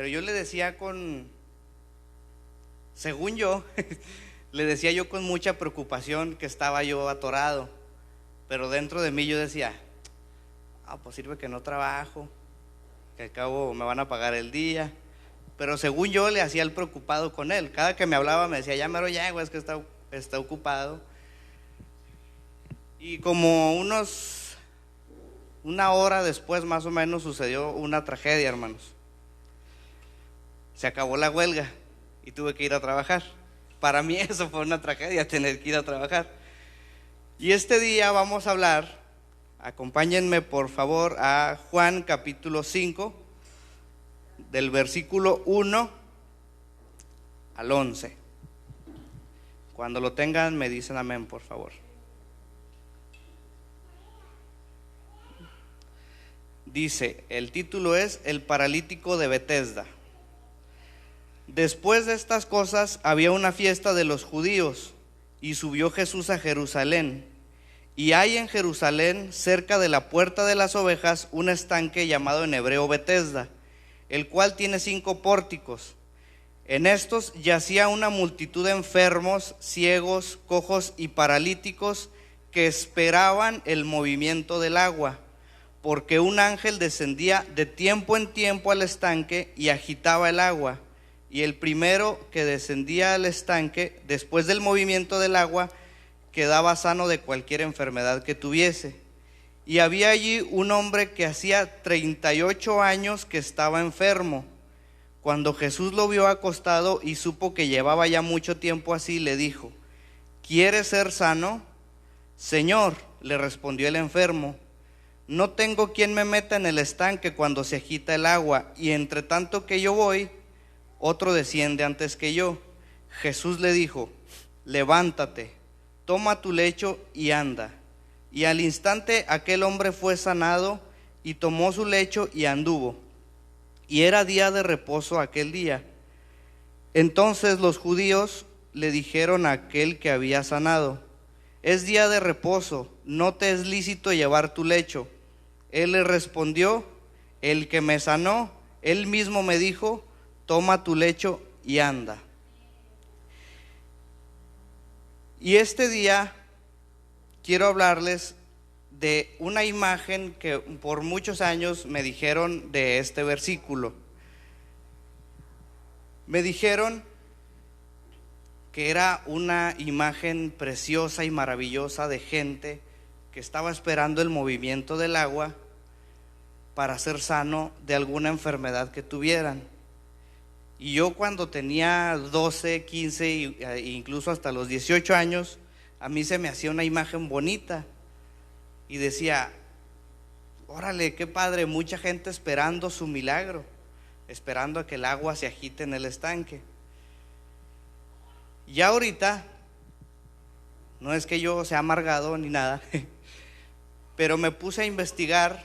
pero yo le decía según yo, le decía yo con mucha preocupación que estaba yo atorado, pero dentro de mí yo decía, pues sirve que no trabajo, que al cabo me van a pagar el día. Pero según yo le hacía el preocupado con él. Cada que me hablaba me decía, ya mero llego, es que está ocupado. Y como una hora después más o menos sucedió una tragedia, hermanos. Se acabó la huelga y tuve que ir a trabajar. Para mí eso fue una tragedia, tener que ir a trabajar. Y este día vamos a hablar, acompáñenme por favor a Juan capítulo 5, del versículo 1 al 11. Cuando lo tengan me dicen amén, por favor. Dice, el título es El paralítico de Betesda. Después de estas cosas había una fiesta de los judíos, y subió Jesús a Jerusalén. Y hay en Jerusalén, cerca de la puerta de las ovejas, un estanque llamado en hebreo Betesda, el cual tiene 5 pórticos. En estos yacía una multitud de enfermos, ciegos, cojos y paralíticos que esperaban el movimiento del agua, porque un ángel descendía de tiempo en tiempo al estanque y agitaba el agua. Y el primero que descendía al estanque, después del movimiento del agua, quedaba sano de cualquier enfermedad que tuviese. Y había allí un hombre que hacía 38 años que estaba enfermo. Cuando Jesús lo vio acostado y supo que llevaba ya mucho tiempo así, le dijo, ¿quieres ser sano? Señor, le respondió el enfermo, no tengo quien me meta en el estanque cuando se agita el agua, y entre tanto que yo voy, otro desciende antes que yo. Jesús le dijo, levántate, toma tu lecho y anda. Y al instante aquel hombre fue sanado y tomó su lecho y anduvo. Y era día de reposo aquel día. Entonces los judíos le dijeron a aquel que había sanado, es día de reposo, no te es lícito llevar tu lecho. Él le respondió, el que me sanó, él mismo me dijo, toma tu lecho y anda. Y este día quiero hablarles de una imagen que por muchos años me dijeron de este versículo. Me dijeron que era una imagen preciosa y maravillosa de gente que estaba esperando el movimiento del agua para ser sano de alguna enfermedad que tuvieran. Y yo cuando tenía 12, 15 e incluso hasta los 18 años, a mí se me hacía una imagen bonita y decía, órale, qué padre, mucha gente esperando su milagro, esperando a que el agua se agite en el estanque. Ya ahorita, no es que yo sea amargado ni nada, pero me puse a investigar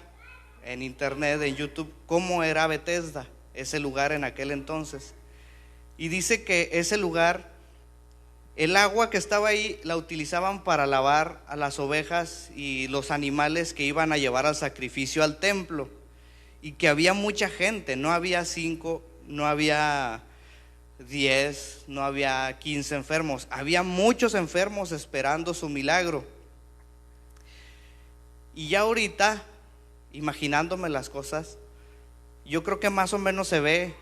en internet, en YouTube, cómo era Betesda, ese lugar en aquel entonces. Y dice que ese lugar, el agua que estaba ahí la utilizaban para lavar a las ovejas y los animales que iban a llevar al sacrificio al templo. Y que había mucha gente, no había 5, no había 10, no había 15 enfermos, había muchos enfermos esperando su milagro. Y ya ahorita, imaginándome las cosas, yo creo que más o menos se ve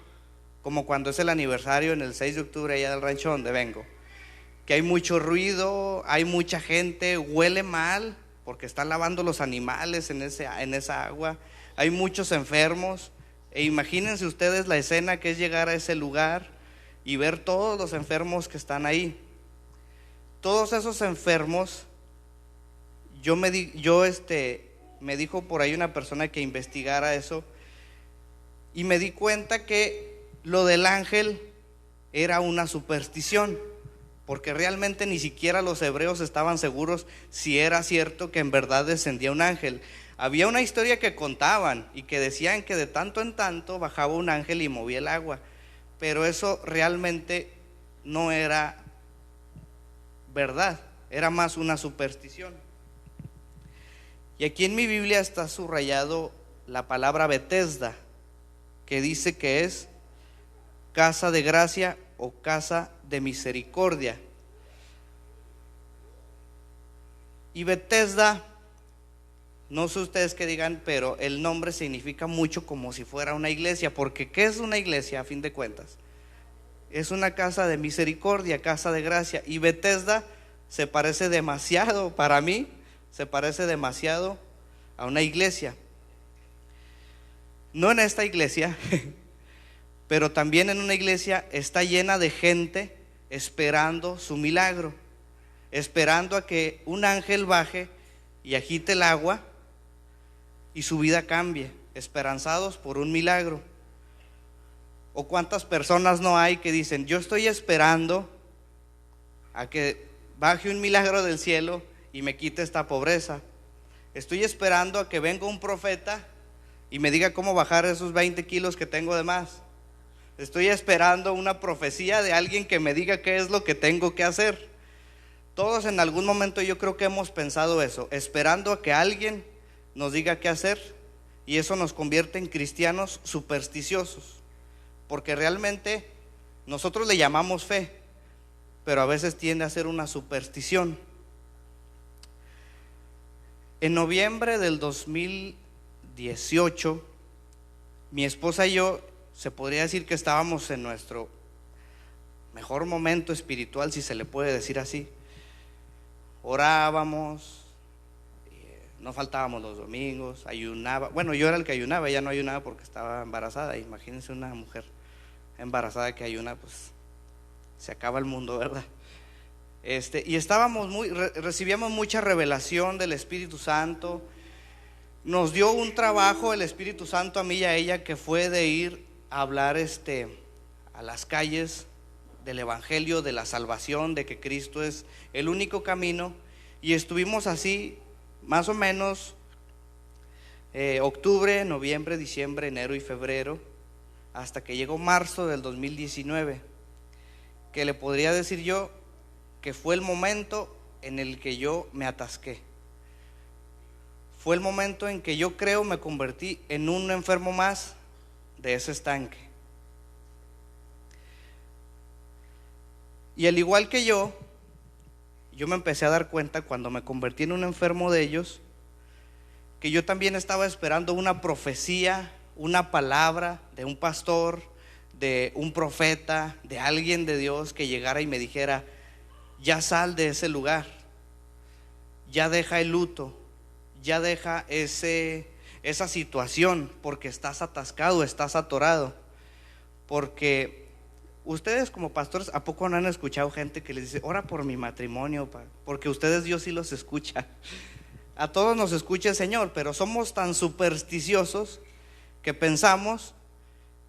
como cuando es el aniversario en el 6 de octubre allá del rancho donde vengo, que hay mucho ruido, hay mucha gente, huele mal porque están lavando los animales en esa agua, hay muchos enfermos. E imagínense ustedes la escena que es llegar a ese lugar y ver todos los enfermos que están ahí. Todos esos enfermos, me dijo por ahí una persona que investigara eso, y me di cuenta que lo del ángel era una superstición, porque realmente ni siquiera los hebreos estaban seguros si era cierto que en verdad descendía un ángel. Había una historia que contaban y que decían que de tanto en tanto bajaba un ángel y movía el agua, pero eso realmente no era verdad, era más una superstición. Y aquí en mi Biblia está subrayado la palabra Betesda, que dice que es casa de gracia o casa de misericordia. Y Bethesda, no sé ustedes qué digan, pero el nombre significa mucho como si fuera una iglesia, porque ¿qué es una iglesia a fin de cuentas? Es una casa de misericordia, casa de gracia. Y Bethesda se parece demasiado, para mí, se parece demasiado a una iglesia. No en esta iglesia, pero también en una iglesia está llena de gente esperando su milagro, esperando a que un ángel baje y agite el agua y su vida cambie, esperanzados por un milagro. O cuántas personas no hay que dicen: yo estoy esperando a que baje un milagro del cielo y me quite esta pobreza. Estoy esperando a que venga un profeta y me diga cómo bajar esos 20 kilos que tengo de más. Estoy esperando una profecía de alguien que me diga qué es lo que tengo que hacer. Todos en algún momento yo creo que hemos pensado eso, esperando a que alguien nos diga qué hacer, y eso nos convierte en cristianos supersticiosos, porque realmente nosotros le llamamos fe, pero a veces tiende a ser una superstición. En noviembre del 2018, mi esposa y yo, se podría decir que estábamos en nuestro mejor momento espiritual, si se le puede decir así. Orábamos, no faltábamos los domingos, ayunaba. Bueno, yo era el que ayunaba, ella no ayunaba porque estaba embarazada. Imagínense una mujer embarazada que ayuna, pues se acaba el mundo, ¿verdad? Y estábamos recibíamos mucha revelación del Espíritu Santo. Nos dio un trabajo el Espíritu Santo a mí y a ella, que fue de ir a hablar a las calles del evangelio, de la salvación, de que Cristo es el único camino. Y estuvimos así más o menos octubre, noviembre, diciembre, enero y febrero, hasta que llegó marzo del 2019, que le podría decir yo que fue el momento en el que yo me atasqué. Fue el momento en que yo creo me convertí en un enfermo más de ese estanque. Y al igual que yo me empecé a dar cuenta cuando me convertí en un enfermo de ellos, que yo también estaba esperando una profecía, una palabra de un pastor, de un profeta, de alguien de Dios que llegara y me dijera: ya sal de ese lugar, ya deja el luto, ya deja esa situación, porque estás atascado, estás atorado. Porque ustedes como pastores, ¿a poco no han escuchado gente que les dice: ora por mi matrimonio? Porque ustedes, Dios sí los escucha. A todos nos escucha el Señor, pero somos tan supersticiosos que pensamos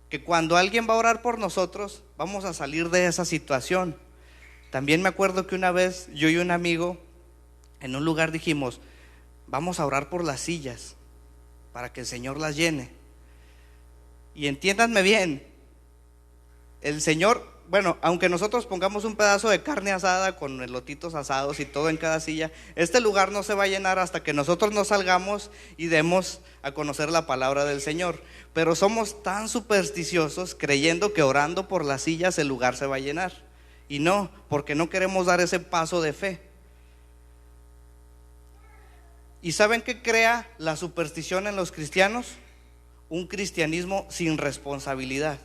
que cuando alguien va a orar por nosotros, vamos a salir de esa situación. También me acuerdo que una vez yo y un amigo en un lugar dijimos: vamos a orar por las sillas para que el Señor las llene. Y entiéndanme bien, el Señor, bueno, aunque nosotros pongamos un pedazo de carne asada con elotitos asados y todo en cada silla, este lugar no se va a llenar hasta que nosotros nos salgamos y demos a conocer la palabra del Señor. Pero somos tan supersticiosos creyendo que orando por las sillas el lugar se va a llenar. Y no, porque no queremos dar ese paso de fe. ¿Y saben qué crea la superstición en los cristianos? Un cristianismo sin responsabilidad.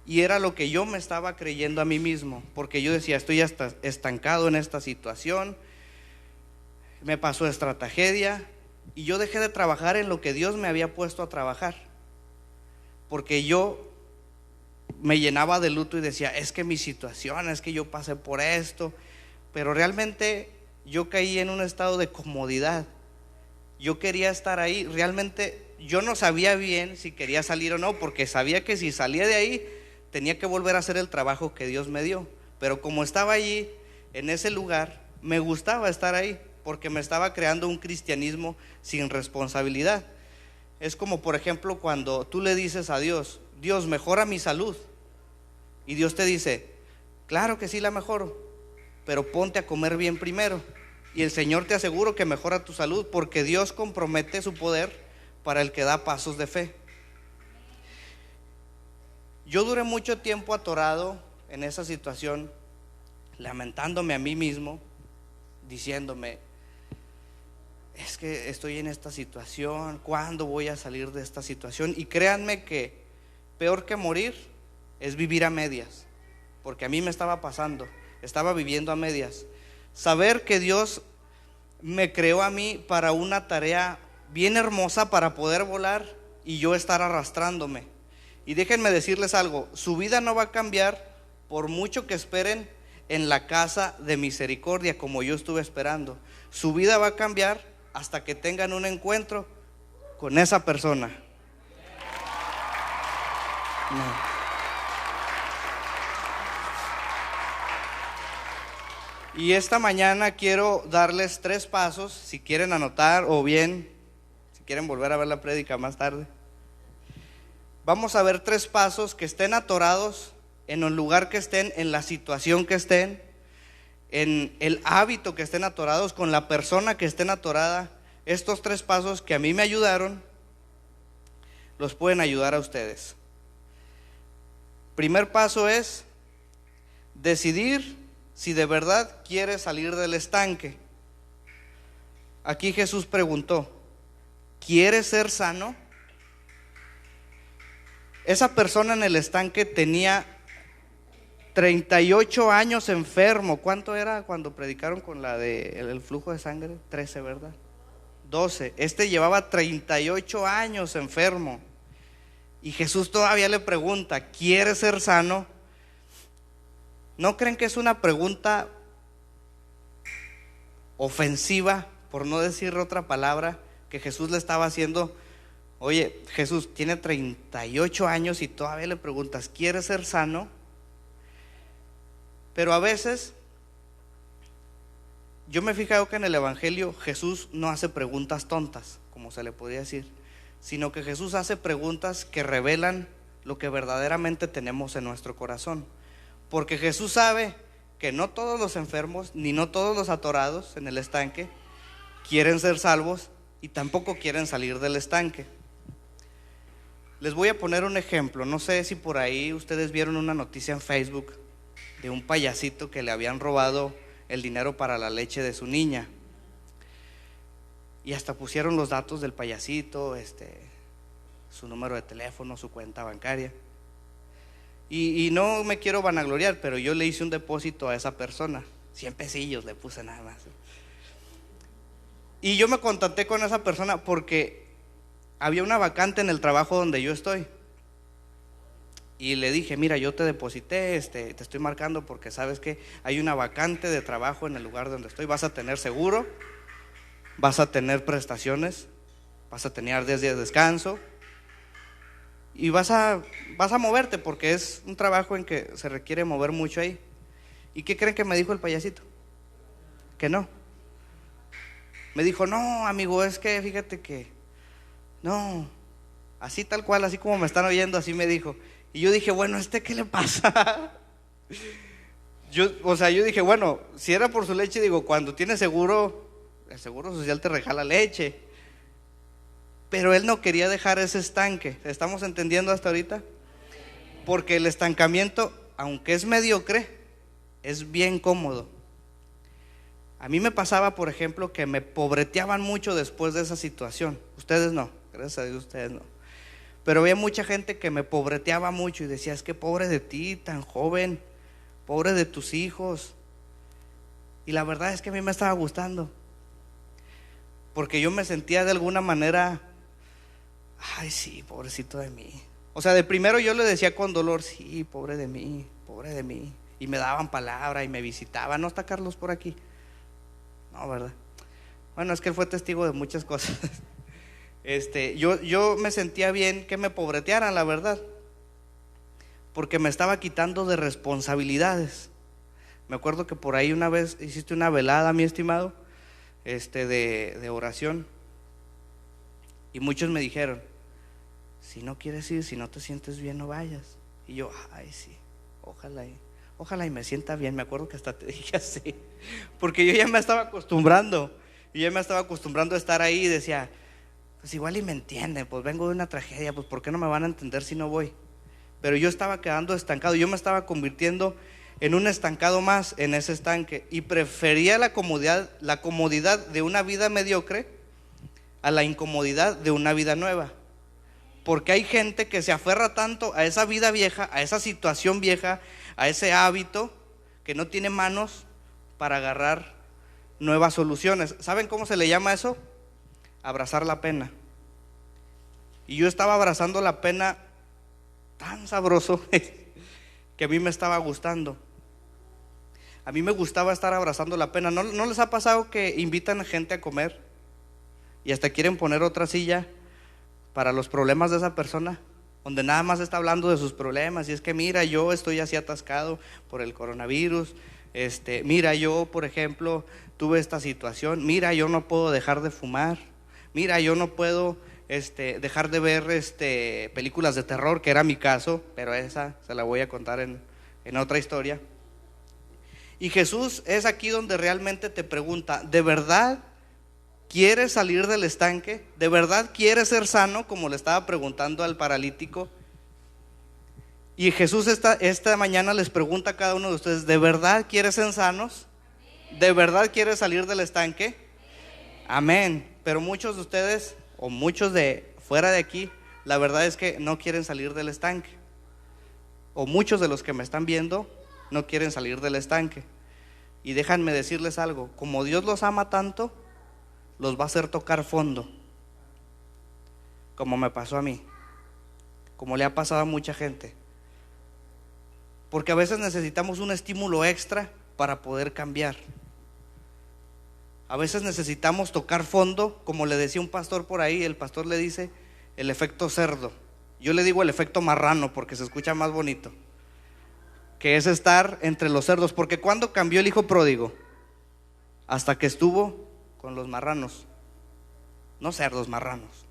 Y era lo que yo me estaba creyendo a mí mismo, porque yo decía: estoy hasta estancado en esta situación, me pasó esta tragedia, y yo dejé de trabajar en lo que Dios me había puesto a trabajar, porque yo me llenaba de luto y decía: es que mi situación, es que yo pasé por esto. Pero realmente yo caí en un estado de comodidad. Yo quería estar ahí. Realmente yo no sabía bien si quería salir o no, porque sabía que si salía de ahí tenía que volver a hacer el trabajo que Dios me dio. Pero como estaba allí, en ese lugar, me gustaba estar ahí, porque me estaba creando un cristianismo sin responsabilidad. Es como, por ejemplo, cuando tú le dices a Dios: Dios, mejora mi salud. Y Dios te dice: claro que sí la mejoro, pero ponte a comer bien primero. Y el Señor te aseguro que mejora tu salud, porque Dios compromete su poder para el que da pasos de fe. Yo duré mucho tiempo atorado en esa situación, lamentándome a mí mismo, diciéndome, es que estoy en esta situación, ¿cuándo voy a salir de esta situación? Y créanme que peor que morir es vivir a medias, porque a mí me estaba pasando, estaba viviendo a medias. Saber que Dios me creó a mí para una tarea bien hermosa, para poder volar, y yo estar arrastrándome. Y déjenme decirles algo, su vida no va a cambiar por mucho que esperen en la casa de misericordia como yo estuve esperando. Su vida va a cambiar hasta que tengan un encuentro con esa persona. No. Y esta mañana quiero darles 3 pasos, si quieren anotar o bien, si quieren volver a ver la prédica más tarde. Vamos a ver 3 pasos que estén atorados en el lugar que estén, en la situación que estén, en el hábito que estén atorados, con la persona que estén atorada. Estos 3 pasos que a mí me ayudaron, los pueden ayudar a ustedes. Primer paso es decidir si de verdad quieres salir del estanque. Aquí Jesús preguntó, ¿quieres ser sano? Esa persona en el estanque tenía 38 años enfermo. ¿Cuánto era cuando predicaron con la de el flujo de sangre? 13, ¿verdad? 12. Este llevaba 38 años enfermo. Y Jesús todavía le pregunta, ¿quieres ser sano? ¿No creen que es una pregunta ofensiva, por no decir otra palabra, que Jesús le estaba haciendo? Oye, Jesús tiene 38 años y todavía le preguntas, ¿quieres ser sano? Pero a veces yo me he fijado que en el Evangelio Jesús no hace preguntas tontas, como se le podría decir, sino que Jesús hace preguntas que revelan lo que verdaderamente tenemos en nuestro corazón. Porque Jesús sabe que no todos los enfermos, ni no todos los atorados en el estanque quieren ser salvos y tampoco quieren salir del estanque. Les voy a poner un ejemplo. No sé si por ahí ustedes vieron una noticia en Facebook de un payasito que le habían robado el dinero para la leche de su niña. Y hasta pusieron los datos del payasito, su número de teléfono, su cuenta bancaria. Y no me quiero vanagloriar, pero yo le hice un depósito a esa persona, 100 pesillos le puse nada más. Y yo me contacté con esa persona porque había una vacante en el trabajo donde yo estoy. Y le dije, mira, yo te deposité, te estoy marcando porque sabes que hay una vacante de trabajo en el lugar donde estoy. Vas a tener seguro, vas a tener prestaciones, vas a tener 10 días de descanso. Y vas a moverte porque es un trabajo en que se requiere mover mucho ahí. ¿Y qué creen que me dijo el payasito? Que no. Me dijo, no, amigo, es que fíjate que no, así tal cual, así como me están oyendo, así me dijo. Y yo dije, bueno, ¿qué le pasa? Yo dije, bueno, si era por su leche, digo, cuando tienes seguro, el seguro social te regala leche. Pero él no quería dejar ese estanque. ¿Estamos entendiendo hasta ahorita? Porque el estancamiento, aunque es mediocre, es bien cómodo. A mí me pasaba, por ejemplo, que me pobreteaban mucho después de esa situación. Ustedes no, gracias a Dios ustedes no. Pero había mucha gente que me pobreteaba mucho y decía, es que pobre de ti, tan joven, pobre de tus hijos. Y la verdad es que a mí me estaba gustando, porque yo me sentía de alguna manera, ay sí, pobrecito de mí. O sea, de primero yo le decía con dolor, sí, pobre de mí, pobre de mí. Y me daban palabra y me visitaban. ¿No está Carlos por aquí? No, ¿verdad? Bueno, es que él fue testigo de muchas cosas. Yo me sentía bien que me pobretearan, la verdad, porque me estaba quitando de responsabilidades. Me acuerdo que por ahí una vez hiciste una velada, mi estimado, de oración, y muchos me dijeron, si no quieres ir, si no te sientes bien, no vayas. Y yo, ay sí, ojalá y me sienta bien. Me acuerdo que hasta te dije así, porque yo ya me estaba acostumbrando, a estar ahí y decía, pues igual y me entienden, pues vengo de una tragedia, pues ¿por qué no me van a entender si no voy? pero yo estaba quedando estancado. Yo me estaba convirtiendo en un estancado más en ese estanque, y prefería la comodidad de una vida mediocre a la incomodidad de una vida nueva. Porque hay gente que se aferra tanto a esa vida vieja, a esa situación vieja, a ese hábito, que no tiene manos para agarrar nuevas soluciones. ¿Saben cómo se le llama eso? Abrazar la pena. Y yo estaba abrazando la pena tan sabroso que a mí me estaba gustando. A mí me gustaba estar abrazando la pena. ¿No les ha pasado que invitan a gente a comer y hasta quieren poner otra silla para los problemas de esa persona, donde nada más está hablando de sus problemas? Y es que mira, yo estoy así atascado por el coronavirus, mira, yo por ejemplo tuve esta situación, mira, yo no puedo dejar de fumar, mira, yo no puedo dejar de ver películas de terror, que era mi caso, pero esa se la voy a contar en otra historia. Y Jesús es aquí donde realmente te pregunta: ¿de verdad quieres salir del estanque? ¿De verdad quieres ser sano? Como le estaba preguntando al paralítico. Y Jesús esta mañana les pregunta a cada uno de ustedes: ¿de verdad quieres ser sanos? ¿De verdad quieres salir del estanque? Amén. Pero muchos de ustedes, o muchos de fuera de aquí, la verdad es que no quieren salir del estanque. O muchos de los que me están viendo no quieren salir del estanque. Y déjenme decirles algo: como Dios los ama tanto, los va a hacer tocar fondo, como me pasó a mí, como le ha pasado a mucha gente. Porque a veces necesitamos un estímulo extra para poder cambiar. A veces necesitamos tocar fondo, como le decía un pastor por ahí. El pastor le dice el efecto cerdo. Yo le digo el efecto marrano porque se escucha más bonito, que es estar entre los cerdos. Porque ¿cuándo cambió el hijo pródigo? Hasta que estuvo con los marranos. No cerdos, marranos.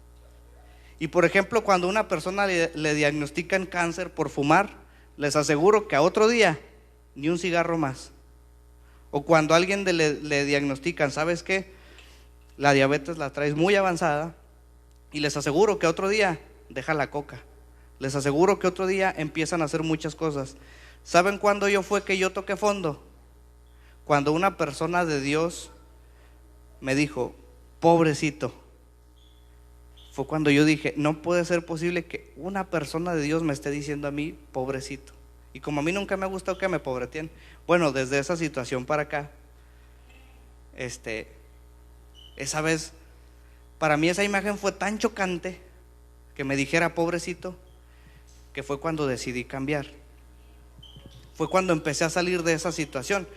Y por ejemplo, cuando a una persona le diagnostican cáncer por fumar, les aseguro que a otro día ni un cigarro más. O cuando a alguien le diagnostican: ¿sabes qué? La diabetes la traes muy avanzada, y les aseguro que otro día deja la coca. Les aseguro que otro día empiezan a hacer muchas cosas. ¿Saben cuándo fue que yo toqué fondo? Cuando una persona de Dios me dijo: pobrecito. Fue cuando yo dije: no puede ser posible que una persona de Dios me esté diciendo a mí pobrecito. Y como a mí nunca me ha gustado que me pobreteen, bueno, desde esa situación para acá, esa vez, para mí esa imagen fue tan chocante que me dijera pobrecito, que fue cuando decidí cambiar. Fue cuando empecé a salir de esa situación.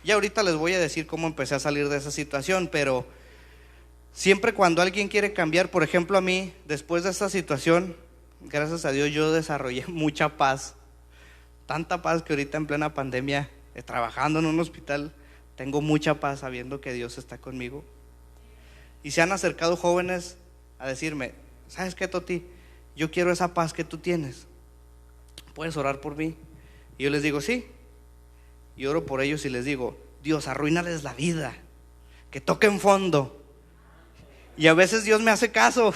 Y ahorita les voy a decir cómo empecé a salir de esa situación, pero siempre cuando alguien quiere cambiar, por ejemplo a mí, después de esa situación, gracias a Dios yo desarrollé mucha paz. Tanta paz que ahorita en plena pandemia, trabajando en un hospital, tengo mucha paz sabiendo que Dios está conmigo. Y se han acercado jóvenes a decirme: ¿sabes qué, Toti? Yo quiero esa paz que tú tienes. ¿Puedes orar por mí? Y yo les digo: sí. Y oro por ellos y les digo: Dios, arruínales la vida, que toquen fondo. Y a veces Dios me hace caso.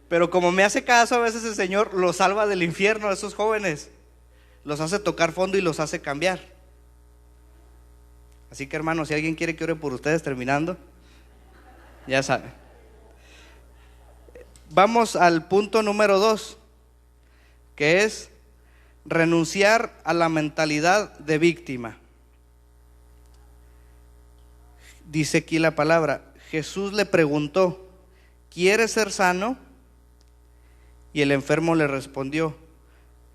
Pero como me hace caso, a veces el Señor los salva del infierno a esos jóvenes, los hace tocar fondo y los hace cambiar. Así que hermanos, si alguien quiere que ore por ustedes terminando, ya saben. Vamos al punto número 2, que es renunciar a la mentalidad de víctima. Dice aquí la palabra: Jesús le preguntó: ¿quieres ser sano? Y el enfermo le respondió: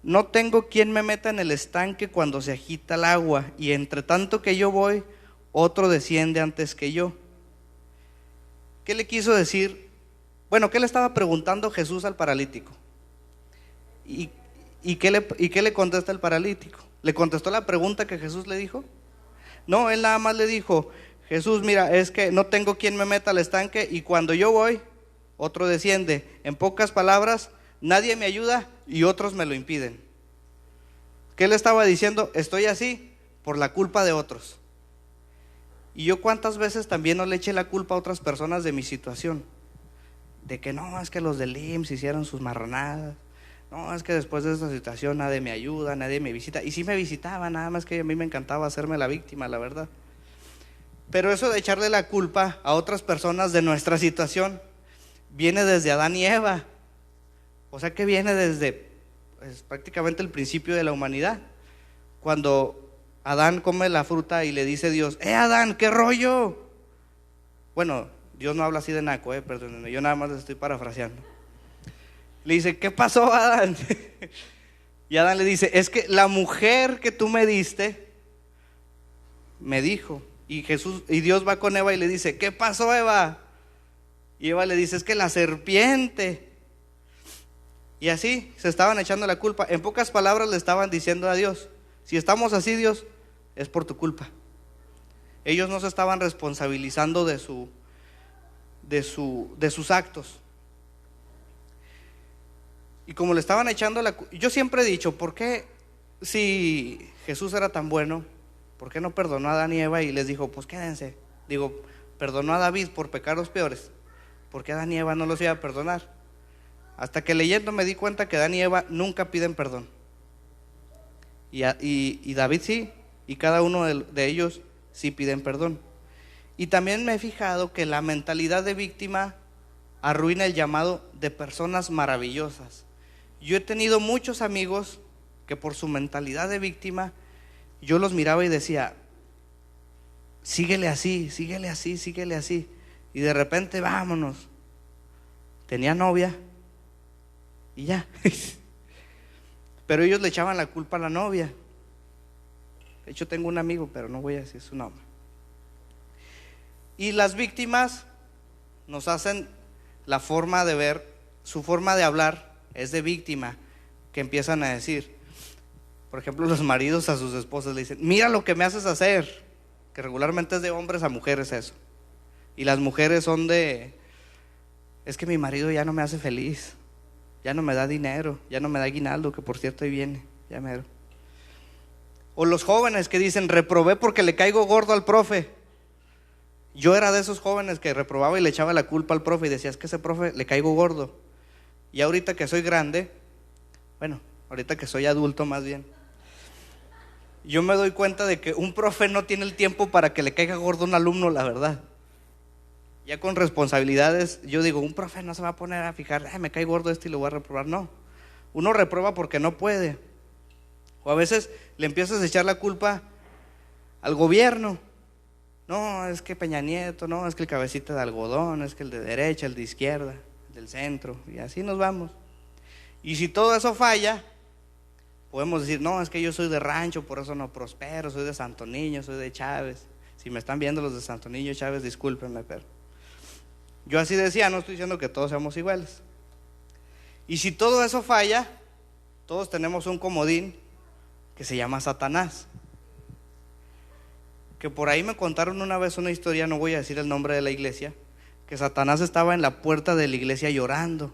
no tengo quien me meta en el estanque cuando se agita el agua, y entre tanto que yo voy, otro desciende antes que yo. ¿Qué le quiso decir? Bueno, ¿qué le estaba preguntando Jesús al paralítico? ¿Y qué le contesta el paralítico? ¿Le contestó la pregunta que Jesús le dijo? No, él nada más le dijo: Jesús, mira, es que no tengo quien me meta al estanque, y cuando yo voy, otro desciende. En pocas palabras, nadie me ayuda y otros me lo impiden. ¿Qué le estaba diciendo? Estoy así por la culpa de otros. Y yo cuántas veces también no le eché la culpa a otras personas de mi situación, de que no, es que los del IMSS hicieron sus marranadas, No, es que después de esta situación nadie me ayuda, nadie me visita. Y sí me visitaba, nada más que a mí me encantaba hacerme la víctima, la verdad. Pero eso de echarle la culpa a otras personas de nuestra situación viene desde Adán y Eva. O sea que viene desde prácticamente el principio de la humanidad. Cuando Adán come la fruta y le dice a Dios: Adán, ¿qué rollo? Bueno, Dios no habla así de naco, perdónenme, yo nada más le estoy parafraseando. Le dice: ¿qué pasó, Adán? Y Adán le dice: es que la mujer que tú me diste me dijo. Y Dios va con Eva y le dice: ¿qué pasó, Eva? Y Eva le dice: es que la serpiente. Y así se estaban echando la culpa. En pocas palabras le estaban diciendo a Dios: si estamos así, Dios, es por tu culpa. Ellos no se estaban responsabilizando de sus actos. Y como le estaban echando la culpa, yo siempre he dicho: ¿por qué, si Jesús era tan bueno, por qué no perdonó a Adán y Eva y les dijo: pues quédense? Digo, perdonó a David por pecados peores, ¿por qué Adán y Eva no los iba a perdonar? Hasta que leyendo me di cuenta que Adán y Eva nunca piden perdón. Y David sí, y cada uno de ellos sí piden perdón. Y también me he fijado que la mentalidad de víctima arruina el llamado de personas maravillosas. Yo he tenido muchos amigos que por su mentalidad de víctima, yo los miraba y decía: síguele así, síguele así, síguele así. Y de repente, vámonos. Tenía novia y ya. Pero ellos le echaban la culpa a la novia. De hecho, tengo un amigo, pero no voy a decir su nombre. Y las víctimas nos hacen la forma de ver, su forma de hablar es de víctima, que empiezan a decir, por ejemplo, los maridos a sus esposas le dicen: mira lo que me haces hacer, que regularmente es de hombres a mujeres eso. Y las mujeres son de: es que mi marido ya no me hace feliz, ya no me da dinero, ya no me da aguinaldo, que por cierto ahí viene, ya mero. O los jóvenes que dicen: reprobé porque le caigo gordo al profe. Yo era de esos jóvenes que reprobaba y le echaba la culpa al profe y decía: es que ese profe le caigo gordo. Y ahorita que soy grande, bueno, ahorita que soy adulto más bien, yo me doy cuenta de que un profe no tiene el tiempo para que le caiga gordo a un alumno, la verdad. Ya con responsabilidades, yo digo: un profe no se va a poner a fijar, me cae gordo y lo voy a reprobar. No, uno reprueba porque no puede. O a veces le empiezas a echar la culpa al gobierno. No, es que Peña Nieto, no, es que el cabecita de algodón, es que el de derecha, el de izquierda, el del centro, y así nos vamos. Y si todo eso falla, podemos decir: no, es que yo soy de rancho, por eso no prospero, soy de Santo Niño, soy de Chávez. Si me están viendo los de Santo Niño, Chávez, discúlpenme, pero yo así decía, no estoy diciendo que todos seamos iguales. Y si todo eso falla, todos tenemos un comodín que se llama Satanás. Que por ahí me contaron una vez una historia, no voy a decir el nombre de la iglesia, que Satanás estaba en la puerta de la iglesia llorando,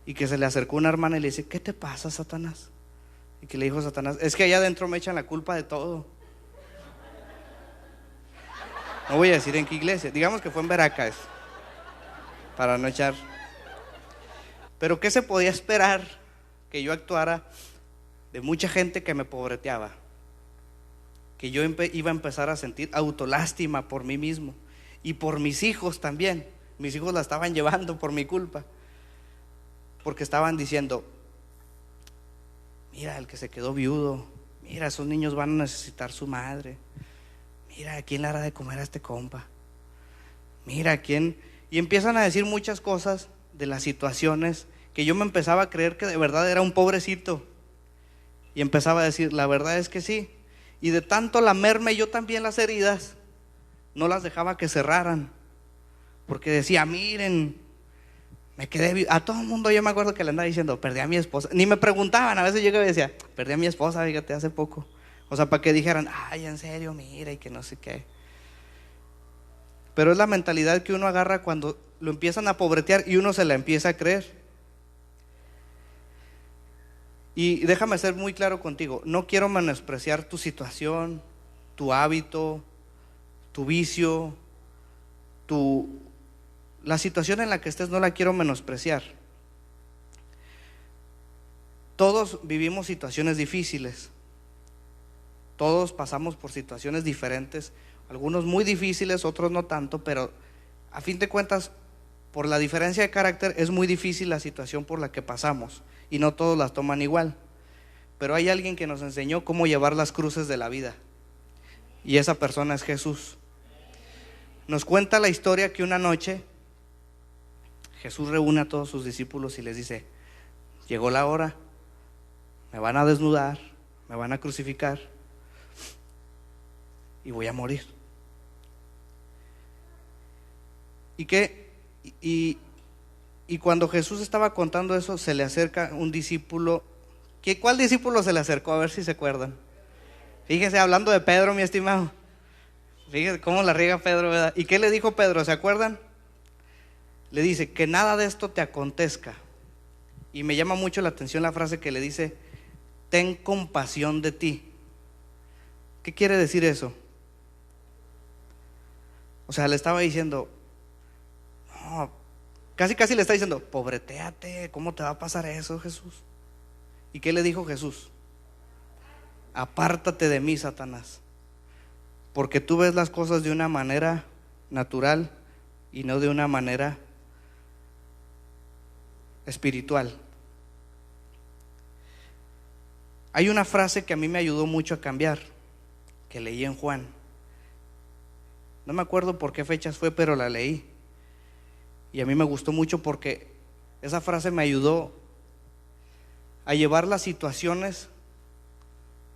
y que se le acercó una hermana y le dice: ¿qué te pasa, Satanás? Y que le dijo Satanás: es que allá adentro me echan la culpa de todo. No voy a decir en qué iglesia, digamos que fue en Veracruz, para no echar. Pero ¿qué se podía esperar? Que yo actuara de mucha gente que me pobreteaba, que yo iba a empezar a sentir autolástima por mí mismo y por mis hijos también. Mis hijos la estaban llevando por mi culpa, porque estaban diciendo: mira, el que se quedó viudo, mira, esos niños van a necesitar su madre, mira, ¿a quién le hará de comer a este compa? Mira, ¿a quién? Y empiezan a decir muchas cosas de las situaciones que yo me empezaba a creer que de verdad era un pobrecito. Y empezaba a decir: la verdad es que sí. Y de tanto lamerme yo también las heridas, no las dejaba que cerraran, porque decía: miren, me quedé a todo el mundo. Yo me acuerdo que le andaba diciendo: perdí a mi esposa. Ni me preguntaban, a veces llegaba y decía: perdí a mi esposa, fíjate, hace poco. O sea, para que dijeran: ay, en serio, mira, y que no sé qué. Pero es la mentalidad que uno agarra cuando lo empiezan a pobretear y uno se la empieza a creer. Y déjame ser muy claro contigo: no quiero menospreciar tu situación, tu hábito, tu vicio, la situación en la que estés, no la quiero menospreciar. Todos vivimos situaciones difíciles. Todos pasamos por situaciones diferentes, algunos muy difíciles, otros no tanto, pero a fin de cuentas, por la diferencia de carácter, es muy difícil la situación por la que pasamos y no todos las toman igual. Pero hay alguien que nos enseñó cómo llevar las cruces de la vida, y esa persona es Jesús. Nos cuenta la historia que una noche Jesús reúne a todos sus discípulos y les dice: llegó la hora, me van a desnudar, me van a crucificar y voy a morir. Y cuando Jesús estaba contando eso, se le acerca un discípulo. ¿Cuál discípulo se le acercó? A ver si se acuerdan. Fíjense, hablando de Pedro, mi estimado, fíjense cómo la riega Pedro, ¿verdad? ¿Y qué le dijo Pedro? ¿Se acuerdan? Le dice: que nada de esto te acontezca. Y me llama mucho la atención la frase que le dice: ten compasión de ti. ¿Qué quiere decir eso? O sea, le estaba diciendo, no, casi le está diciendo: pobretéate, ¿cómo te va a pasar eso, Jesús? ¿Y qué le dijo Jesús? Apártate de mí, Satanás, porque tú ves las cosas de una manera natural y no de una manera espiritual. Hay una frase que a mí me ayudó mucho a cambiar, que leí en Juan. No me acuerdo por qué fechas fue, pero la leí. Y a mí me gustó mucho porque esa frase me ayudó a llevar las situaciones,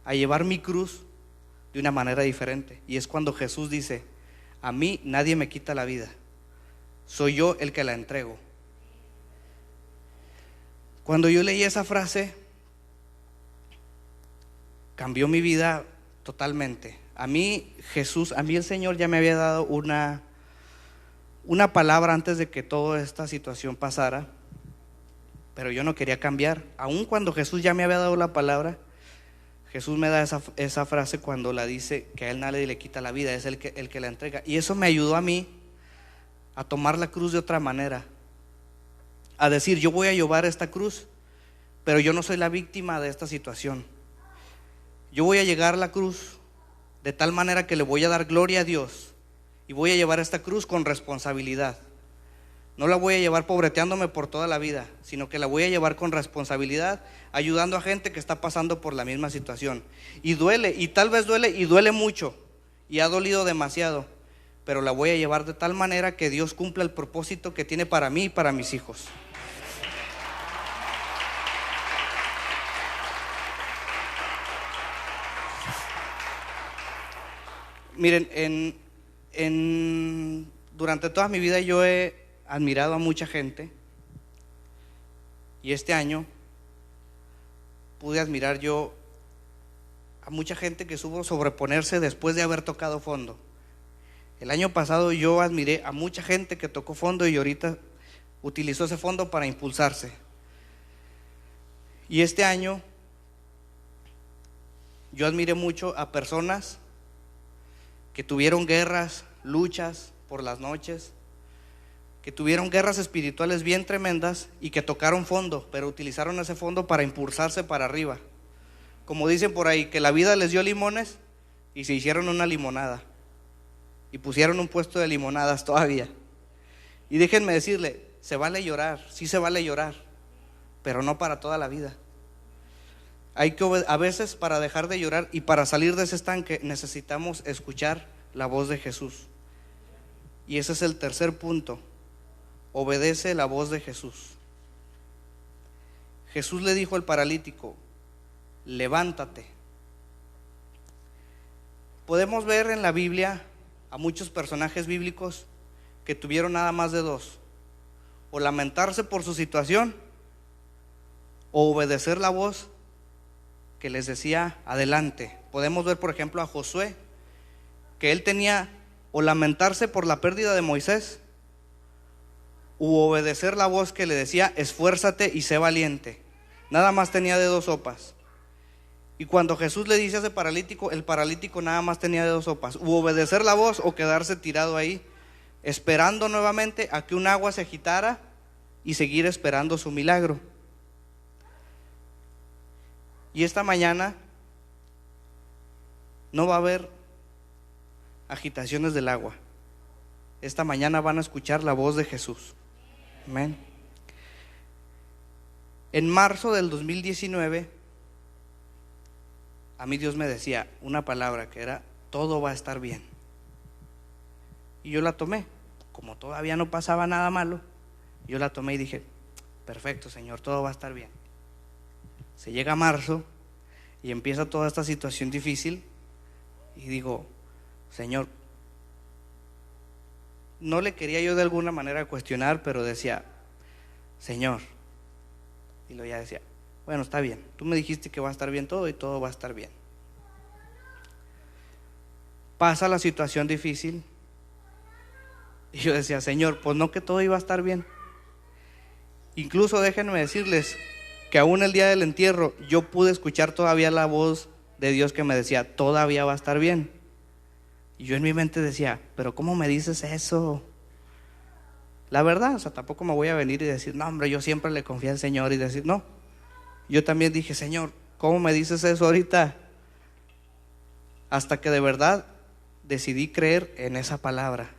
a llevar mi cruz de una manera diferente. Y es cuando Jesús dice: a mí nadie me quita la vida, soy yo el que la entrego. Cuando yo leí esa frase, cambió mi vida totalmente. A mí el Señor ya me había dado una palabra antes de que toda esta situación pasara, pero yo no quería cambiar. Aun cuando Jesús ya me había dado la palabra, Jesús me da esa frase cuando la dice, que a él nadie le quita la vida, es el que la entrega. Y eso me ayudó a mí a tomar la cruz de otra manera, a decir: yo voy a llevar esta cruz, pero yo no soy la víctima de esta situación. Yo voy a llegar a la cruz de tal manera que le voy a dar gloria a Dios, y voy a llevar esta cruz con responsabilidad. No la voy a llevar pobreteándome por toda la vida, sino que la voy a llevar con responsabilidad, ayudando a gente que está pasando por la misma situación. Y duele, y tal vez duele, y duele mucho, y ha dolido demasiado, pero la voy a llevar de tal manera que Dios cumpla el propósito que tiene para mí y para mis hijos. Miren, durante toda mi vida yo he admirado a mucha gente, y este año pude admirar yo a mucha gente que supo sobreponerse después de haber tocado fondo. El año pasado yo admiré a mucha gente que tocó fondo y ahorita utilizó ese fondo para impulsarse. Y este año yo admiré mucho a personas que tuvieron guerras, luchas por las noches, que tuvieron guerras espirituales bien tremendas y que tocaron fondo, pero utilizaron ese fondo para impulsarse para arriba. Como dicen por ahí, que la vida les dio limones y se hicieron una limonada y pusieron un puesto de limonadas todavía. Y déjenme decirle, se vale llorar, sí se vale llorar, pero no para toda la vida. Hay que a veces, para dejar de llorar y para salir de ese estanque, necesitamos escuchar la voz de Jesús. Y ese es el tercer punto: obedece la voz de Jesús. Jesús le dijo al paralítico: levántate. Podemos ver en la Biblia a muchos personajes bíblicos que tuvieron nada más de dos: o lamentarse por su situación, o obedecer la voz que les decía adelante. Podemos ver por ejemplo a Josué, que él tenía o lamentarse por la pérdida de Moisés, u obedecer la voz que le decía: esfuérzate y sé valiente. Nada más tenía de dos sopas. Y cuando Jesús le dice a ese paralítico, el paralítico nada más tenía de dos sopas: u obedecer la voz o quedarse tirado ahí, esperando nuevamente a que un agua se agitara y seguir esperando su milagro. Y esta mañana no va a haber agitaciones del agua. Esta mañana van a escuchar la voz de Jesús. Amén. En marzo del 2019, a mí Dios me decía una palabra que era: todo va a estar bien. Y yo la tomé, como todavía no pasaba nada malo, yo la tomé y dije: perfecto, Señor, todo va a estar bien. Se llega marzo y empieza toda esta situación difícil y digo: Señor, no le quería yo de alguna manera cuestionar, pero decía: Señor, y luego ya decía: bueno, está bien, tú me dijiste que va a estar bien todo y todo va a estar bien. Pasa la situación difícil y yo decía: Señor, pues no, que todo iba a estar bien. Incluso déjenme decirles que aún el día del entierro yo pude escuchar todavía la voz de Dios que me decía: todavía va a estar bien. Y yo en mi mente decía: pero ¿cómo me dices eso? La verdad, o sea, tampoco me voy a venir y decir: no, hombre, yo siempre le confié al Señor, y decir, no. Yo también dije: Señor, ¿cómo me dices eso ahorita? Hasta que de verdad decidí creer en esa palabra,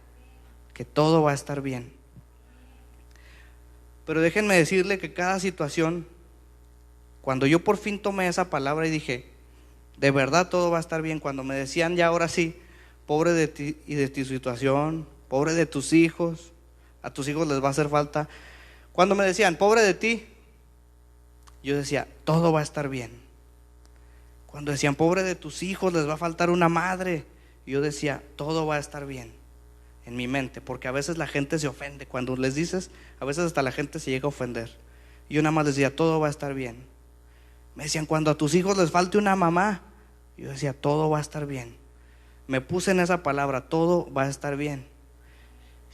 que todo va a estar bien. Pero déjenme decirle que cada situación, cuando yo por fin tomé esa palabra y dije: de verdad todo va a estar bien, cuando me decían ya ahora sí: pobre de ti y de tu situación, pobre de tus hijos, a tus hijos les va a hacer falta. Cuando me decían: pobre de ti, yo decía: todo va a estar bien. Cuando decían: pobre de tus hijos, les va a faltar una madre, yo decía: todo va a estar bien. En mi mente, porque a veces la gente se ofende cuando les dices, a veces hasta la gente se llega a ofender. Y yo nada más les decía: todo va a estar bien. Me decían: cuando a tus hijos les falte una mamá, yo decía: todo va a estar bien. Me puse en esa palabra: todo va a estar bien.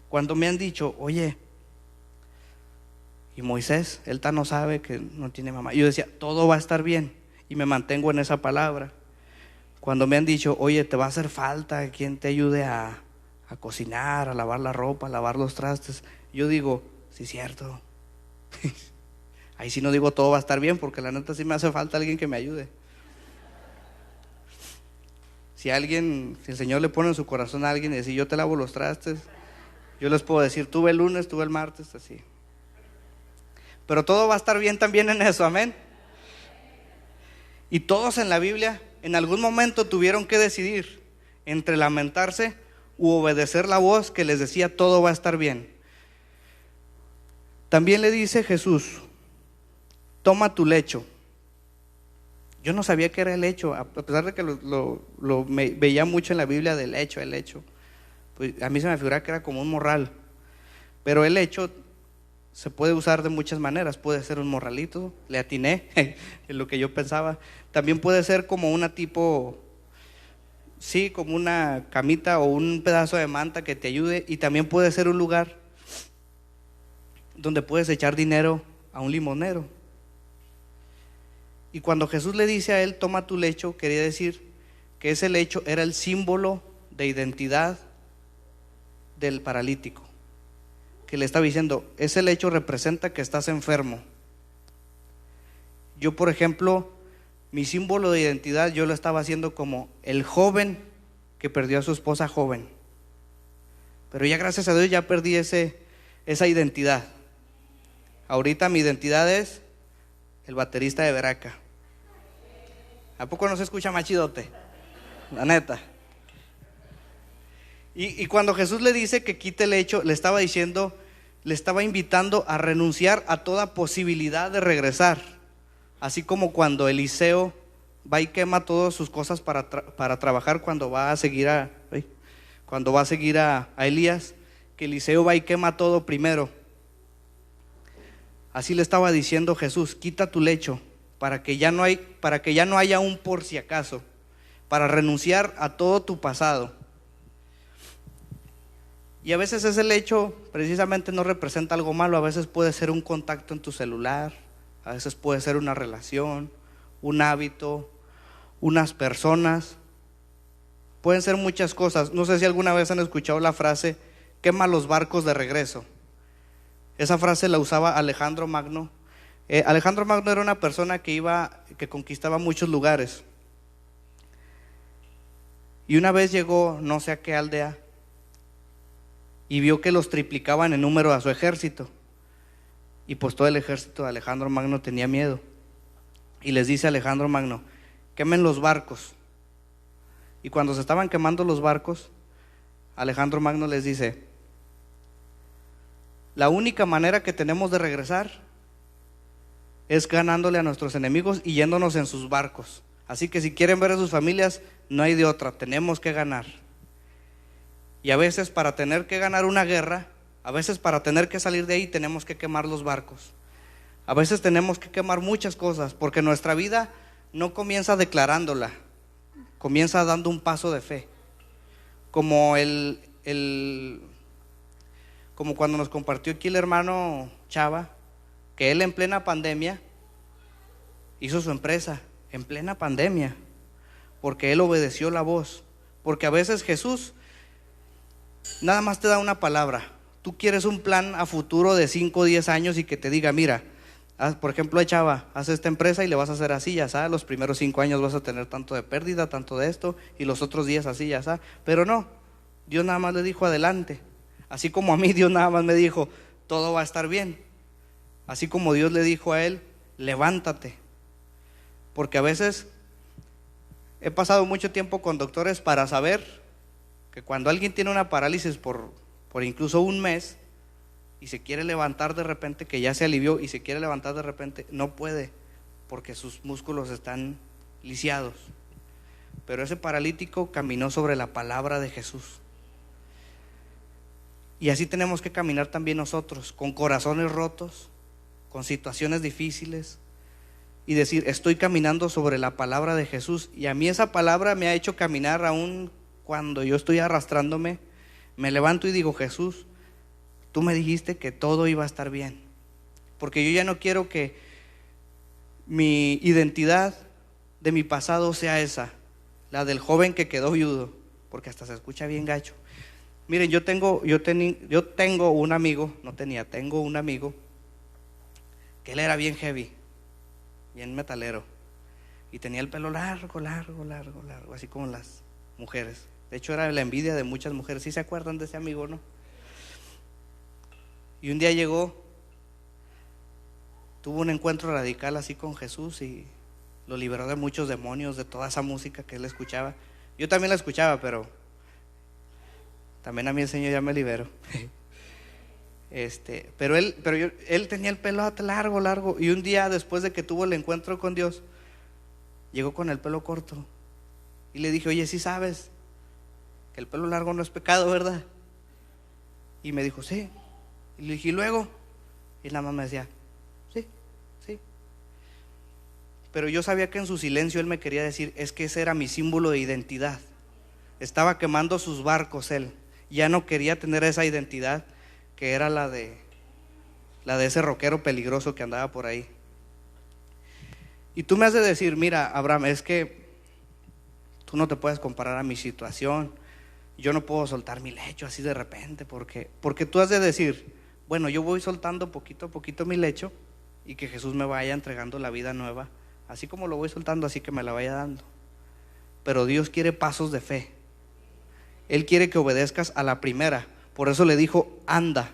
Cuando me han dicho: oye, y Moisés, él no sabe que no tiene mamá, yo decía: todo va a estar bien, y me mantengo en esa palabra. Cuando me han dicho: oye, te va a hacer falta quien te ayude a cocinar, a lavar la ropa, a lavar los trastes, yo digo: sí, cierto. Ahí sí no digo todo va a estar bien, porque la neta sí me hace falta alguien que me ayude. Si el Señor le pone en su corazón a alguien y decir: yo te lavo los trastes, yo les puedo decir: tuve el lunes, tuve el martes, así. Pero todo va a estar bien también en eso, amén. Y todos en la Biblia en algún momento tuvieron que decidir entre lamentarse u obedecer la voz que les decía: todo va a estar bien. También le dice Jesús: toma tu lecho. Yo no sabía qué era el lecho, a pesar de que me veía mucho en la Biblia del lecho, el lecho. Pues a mí se me figuraba que era como un morral. Pero el lecho se puede usar de muchas maneras. Puede ser un morralito, le atiné en lo que yo pensaba. También puede ser como una tipo, sí, como una camita o un pedazo de manta que te ayude. Y también puede ser un lugar donde puedes echar dinero a un limonero. Y cuando Jesús le dice a él: toma tu lecho, quería decir que ese lecho era el símbolo de identidad del paralítico, que le estaba diciendo: ese lecho representa que estás enfermo. Yo, por ejemplo, mi símbolo de identidad yo lo estaba haciendo como el joven que perdió a su esposa joven, pero ya gracias a Dios ya perdí esa identidad. Ahorita mi identidad es el baterista de Veraca. ¿A poco no se escucha más chidote? La neta. Y cuando Jesús le dice que quite el lecho, le estaba diciendo, le estaba invitando a renunciar a toda posibilidad de regresar. Así como cuando Eliseo va y quema todas sus cosas para trabajar cuando va a seguir a Elías, que Eliseo va y quema todo primero. Así le estaba diciendo Jesús: quita tu lecho para que ya no haya un por si acaso, para renunciar a todo tu pasado. Y a veces ese lecho precisamente no representa algo malo. A veces puede ser un contacto en tu celular, a veces puede ser una relación, un hábito, unas personas, pueden ser muchas cosas. No sé si alguna vez han escuchado la frase: quema los barcos de regreso. Esa frase la usaba Alejandro Magno Alejandro Magno era una persona que conquistaba muchos lugares. Y una vez llegó no sé a qué aldea y vio que los triplicaban en número a su ejército. Y pues todo el ejército de Alejandro Magno tenía miedo. Y les dice a Alejandro Magno: quemen los barcos. Y cuando se estaban quemando los barcos, Alejandro Magno les dice: la única manera que tenemos de regresar es ganándole a nuestros enemigos y yéndonos en sus barcos. Así que si quieren ver a sus familias, no hay de otra, tenemos que ganar. Y a veces para tener que ganar una guerra, a veces para tener que salir de ahí, tenemos que quemar los barcos. A veces tenemos que quemar muchas cosas, porque nuestra vida no comienza declarándola, comienza dando un paso de fe. Como como cuando nos compartió aquí el hermano Chava, que él en plena pandemia hizo su empresa, en plena pandemia, porque él obedeció la voz. Porque a veces Jesús nada más te da una palabra. Tú quieres un plan a futuro de 5 o 10 años y que te diga: mira, por ejemplo, Chava, haz esta empresa y le vas a hacer así, ya sabes, los primeros 5 años vas a tener tanto de pérdida, tanto de esto, y los otros 10 así, ya sabes. Pero no, Dios nada más le dijo: adelante. Así como a mí Dios nada más me dijo: todo va a estar bien. Así como Dios le dijo a él: levántate. Porque a veces he pasado mucho tiempo con doctores para saber que cuando alguien tiene una parálisis por incluso un mes y se quiere levantar de repente, que ya se alivió y se quiere levantar de repente, no puede, porque sus músculos están lisiados. Pero ese paralítico caminó sobre la palabra de Jesús. Y así tenemos que caminar también nosotros, con corazones rotos, con situaciones difíciles, y decir: estoy caminando sobre la palabra de Jesús. Y a mí esa palabra me ha hecho caminar aún cuando yo estoy arrastrándome. Me levanto y digo: Jesús, tú me dijiste que todo iba a estar bien. Porque yo ya no quiero que mi identidad de mi pasado sea esa, la del joven que quedó viudo, porque hasta se escucha bien gacho. Miren, yo tengo un amigo, tengo un amigo que él era bien heavy, bien metalero, y tenía el pelo largo, así como las mujeres. De hecho era la envidia de muchas mujeres. ¿Sí se acuerdan de ese amigo, no? Y un día llegó, tuvo un encuentro radical así con Jesús y lo liberó de muchos demonios, de toda esa música que él escuchaba. Yo también la escuchaba, pero también a mí el Señor ya me liberó. Pero él tenía el pelo largo, y un día después de que tuvo el encuentro con Dios, llegó con el pelo corto. Y le dije: oye, ¿sí sabes que el pelo largo no es pecado, verdad? Y me dijo: sí. Y le dije: ¿y luego? Y la mamá me decía: sí. Pero yo sabía que en su silencio él me quería decir: es que ese era mi símbolo de identidad. Estaba quemando sus barcos él. Ya no quería tener esa identidad que era la de ese rockero peligroso que andaba por ahí. Y tú me has de decir: mira, Abraham, es que tú no te puedes comparar a mi situación. Yo no puedo soltar mi lecho así de repente, porque tú has de decir: bueno, yo voy soltando poquito a poquito mi lecho y que Jesús me vaya entregando la vida nueva, así como lo voy soltando, así que me la vaya dando. Pero Dios quiere pasos de fe. Él quiere que obedezcas a la primera. Por eso le dijo: anda.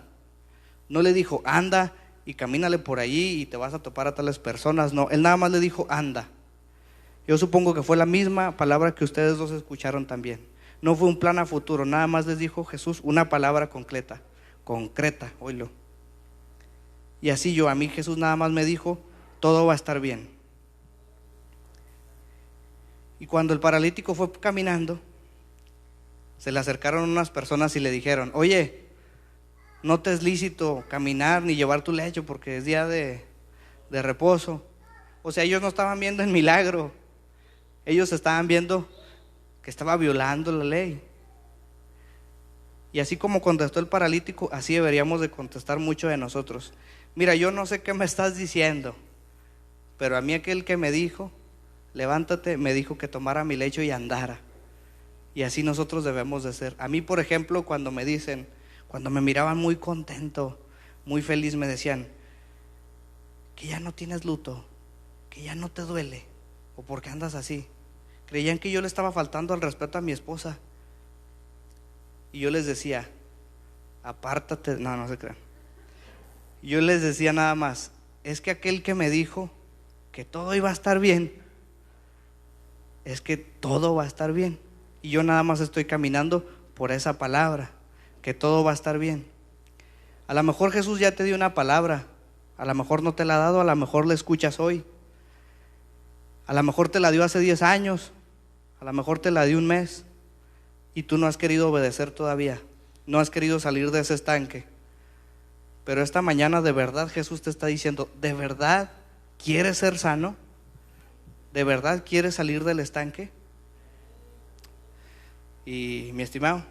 No le dijo: anda y camínale por allí y te vas a topar a tales personas. No, él nada más le dijo: anda. Yo supongo que fue la misma palabra que ustedes dos escucharon también. No fue un plan a futuro, nada más les dijo Jesús una palabra concreta, oílo. Y así a mí Jesús nada más me dijo: todo va a estar bien. Y cuando el paralítico fue caminando, se le acercaron unas personas y le dijeron: oye, no te es lícito caminar ni llevar tu lecho porque es día de reposo. O sea, ellos no estaban viendo el milagro, ellos estaban viendo que estaba violando la ley. Y así como contestó el paralítico, así deberíamos de contestar mucho de nosotros. Mira, yo no sé qué me estás diciendo, pero a mí aquel que me dijo: levántate, me dijo que tomara mi lecho y andara. Y así nosotros debemos de ser. A mí, por ejemplo, cuando me miraban muy contento, muy feliz, me decían: que ya no tienes luto, que ya no te duele, o por qué andas así. Creían que yo le estaba faltando al respeto a mi esposa. Y yo les decía, apártate, no, no se crean. Yo les decía nada más, es que aquel que me dijo que todo iba a estar bien, es que todo va a estar bien. Y yo nada más estoy caminando por esa palabra, que todo va a estar bien. A lo mejor Jesús ya te dio una palabra, a lo mejor no te la ha dado, a lo mejor la escuchas hoy. A lo mejor te la dio hace 10 años, a lo mejor te la dio un mes y tú no has querido obedecer todavía, no has querido salir de ese estanque. Pero esta mañana de verdad Jesús te está diciendo, ¿de verdad quieres ser sano? ¿De verdad quieres salir del estanque? Y mi estimado,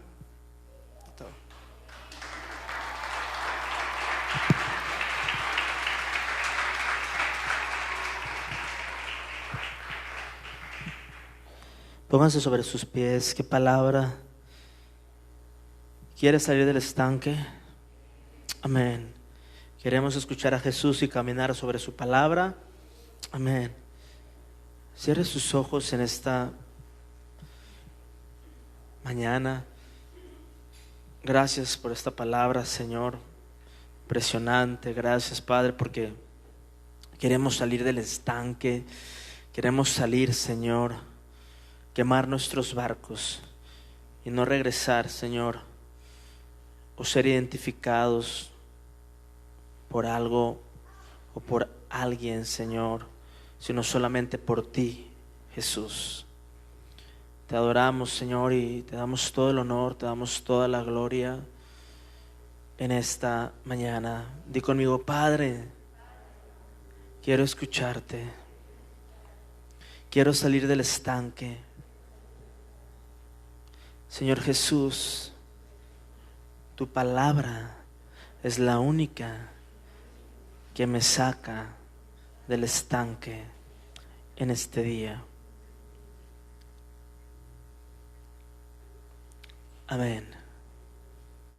pónganse sobre sus pies. ¿Qué palabra? ¿Quieres salir del estanque? Amén. Queremos escuchar a Jesús y caminar sobre su palabra. Amén. Cierre sus ojos en esta mañana. Gracias por esta palabra, Señor. Impresionante. Gracias, Padre, porque queremos salir del estanque. Queremos salir, Señor, quemar nuestros barcos y no regresar, Señor, o ser identificados por algo o por alguien, Señor, sino solamente por ti, Jesús. Te adoramos, Señor, y te damos todo el honor, te damos toda la gloria en esta mañana. Di conmigo, Padre, quiero escucharte, quiero salir del estanque. Señor Jesús, tu palabra es la única que me saca del estanque en este día. Amén.